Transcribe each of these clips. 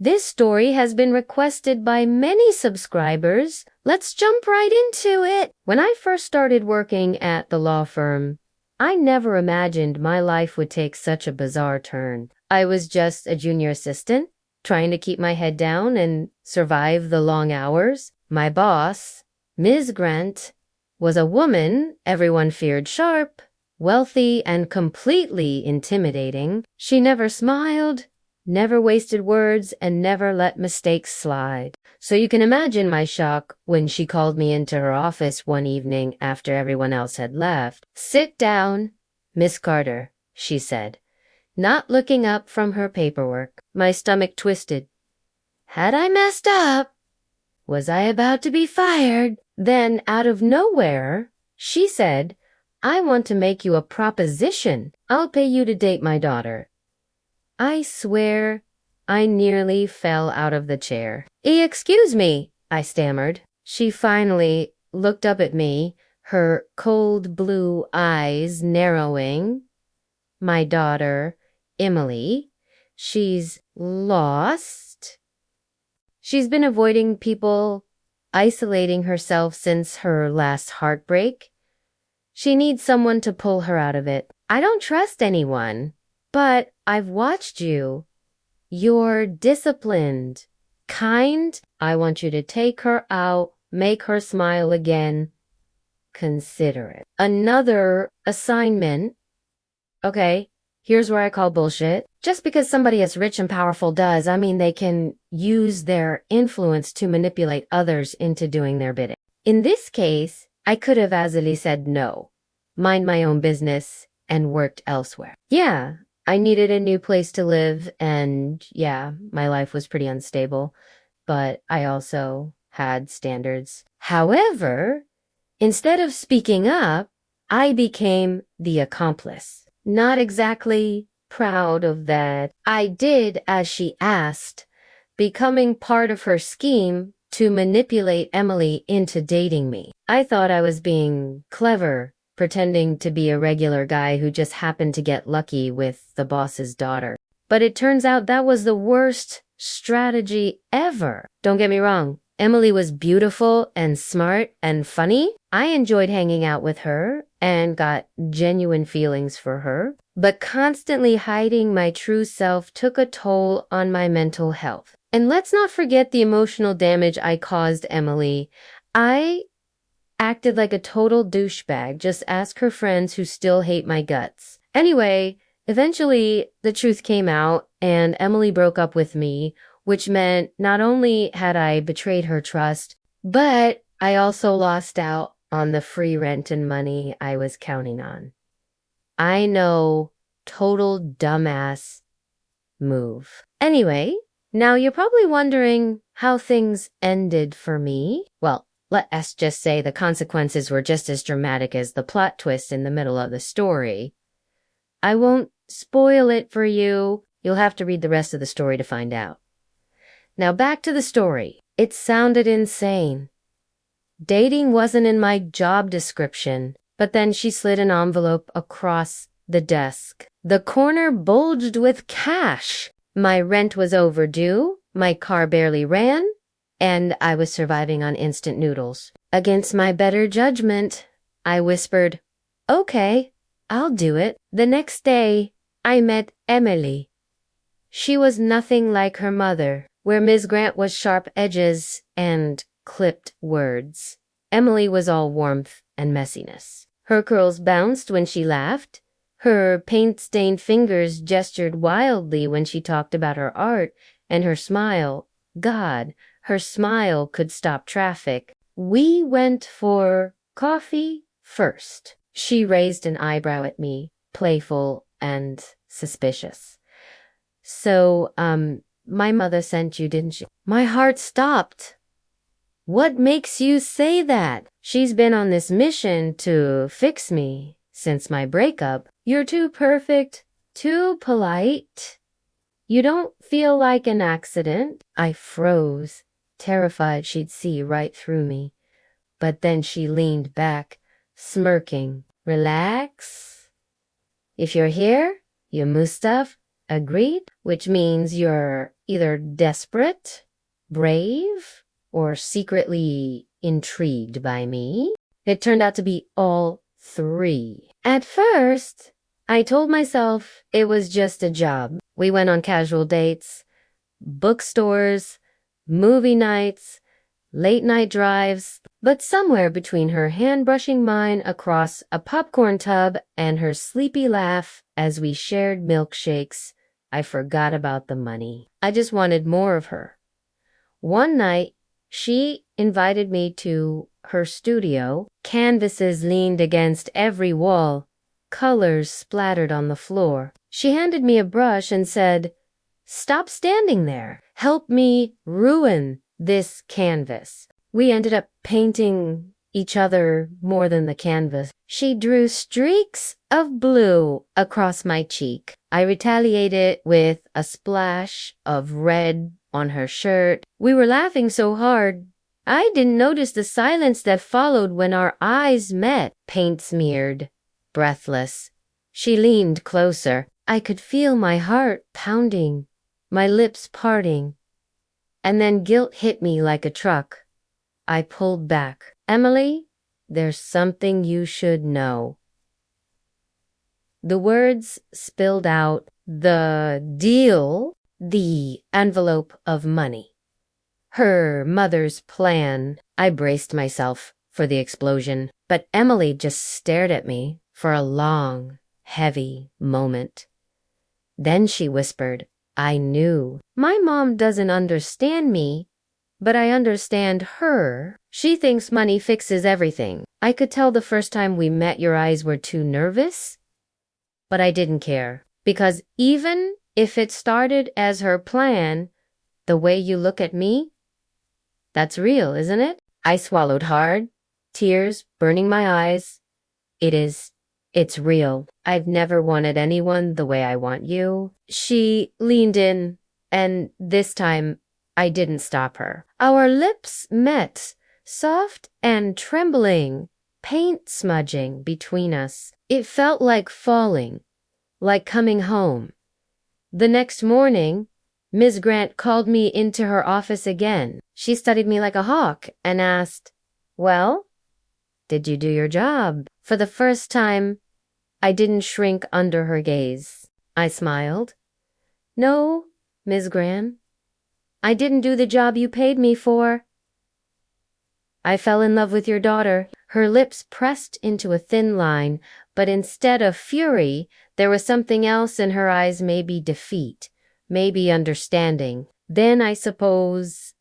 This story has been requested by many subscribers. Let's jump right into it. When I first started working at the law firm, I never imagined my life would take such a bizarre turn. I was just a junior assistant, trying to keep my head down and survive the long hours. My boss, Ms. Grant, was a woman everyone feared, sharp, wealthy, and completely intimidating. She never smiled, never wasted words, and never let mistakes slide. So you can imagine my shock when she called me into her office one evening after everyone else had left. "Sit down, Miss Carter," she said, not looking up from her paperwork. My stomach twisted. Had I messed up? Was I about to be fired? Then, out of nowhere, she said, "I want to make you a proposition. I'll pay you to date my daughter." I swear I nearly fell out of the chair. "Excuse me," I stammered. She finally looked up at me, her cold blue eyes narrowing. "My daughter, Emily, she's lost. She's been avoiding people, isolating herself since her last heartbreak. She needs someone to pull her out of it. I don't trust anyone, but I've watched you. You're disciplined, kind. I want you to take her out, make her smile again. Consider it. Another assignment. Okay, here's where I call bullshit. Just because somebody is rich and powerful does, I mean they can use their influence to manipulate others into doing their bidding. In this case, I could have easily said no, mind my own business, and worked elsewhere. Yeah, I needed a new place to live, and yeah, my life was pretty unstable, but I also had standards. However, instead of speaking up, I became the accomplice. Not exactly proud of that. I did as she asked, becoming part of her scheme to manipulate Emily into dating me. I thought I was being clever, pretending to be a regular guy who just happened to get lucky with the boss's daughter. But it turns out that was the worst strategy ever. Don't get me wrong, Emily was beautiful and smart and funny. I enjoyed hanging out with her and got genuine feelings for her. But constantly hiding my true self took a toll on my mental health. And let's not forget the emotional damage I caused Emily. I acted like a total douchebag. Just ask her friends who still hate my guts. Anyway, eventually the truth came out and Emily broke up with me, which meant not only had I betrayed her trust, but I also lost out on the free rent and money I was counting on. I know, total dumbass move. Anyway, now you're probably wondering how things ended for me. Well, let us just say the consequences were just as dramatic as the plot twist in the middle of the story. I won't spoil it for you. You'll have to read the rest of the story to find out. Now back to the story. It sounded insane. Dating wasn't in my job description, but then she slid an envelope across the desk. The corner bulged with cash. My rent was overdue, my car barely ran, and I was surviving on instant noodles. Against my better judgment, I whispered, "Okay, I'll do it." The next day, I met Emily. She was nothing like her mother, where Ms. Grant was sharp edges and clipped words. Emily was all warmth and messiness. Her curls bounced when she laughed. Her paint-stained fingers gestured wildly when she talked about her art, and her smile, God, her smile could stop traffic. We went for coffee first. She raised an eyebrow at me, playful and suspicious. "So, my mother sent you, didn't she?" My heart stopped. "What makes you say that? She's been on this mission to fix me since my breakup. You're too perfect, too polite. You don't feel like an accident." I froze, terrified she'd see right through me. But then she leaned back, smirking. "Relax. If you're here, you must have agreed, which means you're either desperate, brave, or secretly intrigued by me. It turned out to be all three. At first, I told myself it was just a job. We went on casual dates, bookstores, movie nights, late night drives, but somewhere between her hand brushing mine across a popcorn tub and her sleepy laugh as we shared milkshakes, I forgot about the money. I just wanted more of her. One night, she invited me to her studio. Canvases leaned against every wall, colors splattered on the floor. She handed me a brush and said, "Stop standing there. Help me ruin this canvas." We ended up painting each other more than the canvas. She drew streaks of blue across my cheek. I retaliated with a splash of red on her shirt. We were laughing so hard, I didn't notice the silence that followed when our eyes met. Paint smeared, breathless. She leaned closer. I could feel my heart pounding, my lips parting. And then guilt hit me like a truck. I pulled back. "Emily, there's something you should know." The words spilled out. The deal, the envelope of money. Her mother's plan. I braced myself for the explosion, but Emily just stared at me for a long, heavy moment. Then she whispered, "I knew. My mom doesn't understand me, but I understand her. She thinks money fixes everything. I could tell the first time we met your eyes were too nervous, but I didn't care. Because even if it started as her plan, the way you look at me, that's real, isn't it?" I swallowed hard, tears burning my eyes. "It is. It's real. I've never wanted anyone the way I want you." She leaned in, and this time I didn't stop her. Our lips met, soft and trembling, paint smudging between us. It felt like falling, like coming home. The next morning, Ms. Grant called me into her office again. She studied me like a hawk and asked, "Well, did you do your job?" For the first time, I didn't shrink under her gaze. I smiled. "No, Ms. Grant, I didn't do the job you paid me for." "I fell in love with your daughter." Her lips pressed into a thin line, but instead of fury, there was something else in her eyes, maybe defeat, maybe understanding. "Then I suppose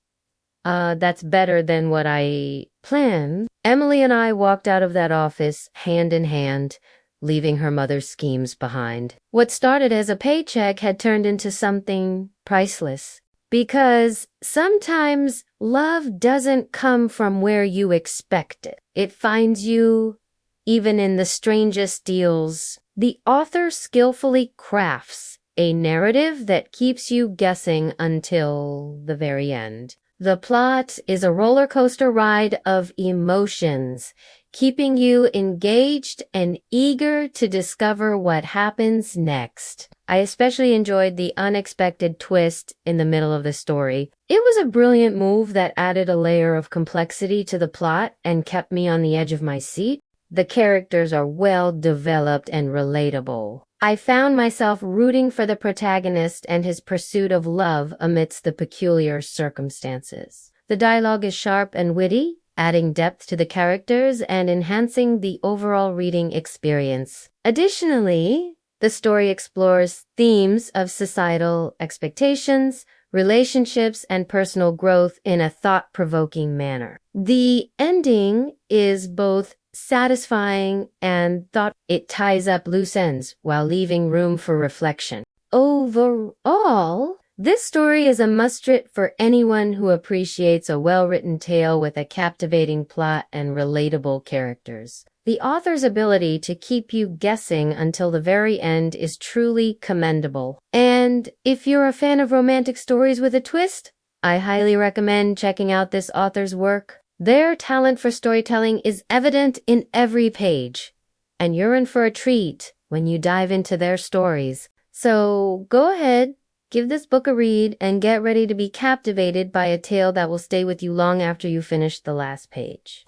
that's better than what I planned." Emily and I walked out of that office hand in hand, leaving her mother's schemes behind. What started as a paycheck had turned into something priceless. Because sometimes love doesn't come from where you expect it. It finds you even in the strangest deals. The author skillfully crafts a narrative that keeps you guessing until the very end. The plot is a roller coaster ride of emotions, keeping you engaged and eager to discover what happens next. I especially enjoyed the unexpected twist in the middle of the story. It was a brilliant move that added a layer of complexity to the plot and kept me on the edge of my seat. The characters are well developed and relatable. I found myself rooting for the protagonist and his pursuit of love amidst the peculiar circumstances. The dialogue is sharp and witty, adding depth to the characters and enhancing the overall reading experience. Additionally, the story explores themes of societal expectations, relationships, and personal growth in a thought-provoking manner. The ending is both satisfying and it ties up loose ends while leaving room for reflection. Overall, this story is a must-read for anyone who appreciates a well-written tale with a captivating plot and relatable characters. The author's ability to keep you guessing until the very end is truly commendable. And if you're a fan of romantic stories with a twist, I highly recommend checking out this author's work. Their talent for storytelling is evident in every page, and you're in for a treat when you dive into their stories. So go ahead Give this book a read and get ready to be captivated by a tale that will stay with you long after you finish the last page.